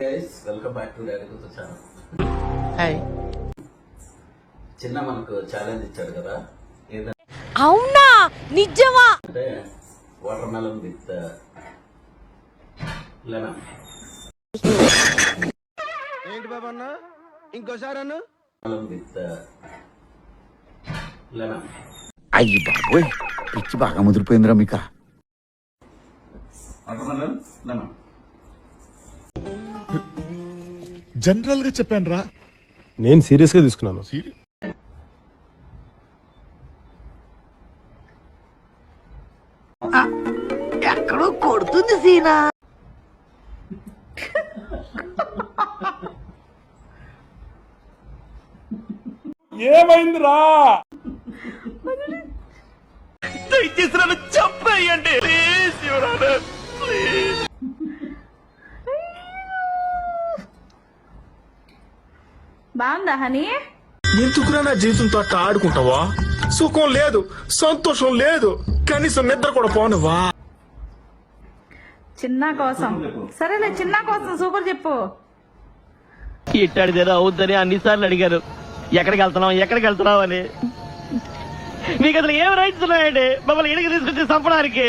Guys welcome back to daddy గుర్తు channel. Hi. చిన్న మనకు ఛాలెంజ్ ఇచ్చాడు కదా, ఏదంటే అవునా నిజమా? Water melon with lemon. ఏంటి బాబన్న ఇంకోసారి అన్న మెలన్ విత్ లెమన్. అయ్యి బాబోయ్, పిచ్చి బాగా ముదిరిపోయిందిరా మీకా. Water melon lemon. జనరల్ గా చెప్పాను రా. నేను సీరియస్ గా తీసుకున్నాను. ఎక్కడో కొడుతుంది సీనా. ఏమైందిరా? చెప్పేయండి బాగుందా హనీ? ఎందుకురా నా జీవితంతో అట్లా ఆడుకుంటావా? సుఖం లేదు, సంతోషం లేదు, కనీసం నిద్ర కూడా పోనవా? చిన్న కోసం సరేలే, చిన్న కోసం సూపర్ చెప్పు. ఇట్టాడిదేదో అవుద్దని అన్నిసార్లు అడిగారు, ఎక్కడికి వెళ్తున్నావు అని. మీకు అసలు ఏం రైట్స్ ఉన్నాయండి మమ్మల్ని ఇడికి తీసుకొచ్చి చంపడానికి?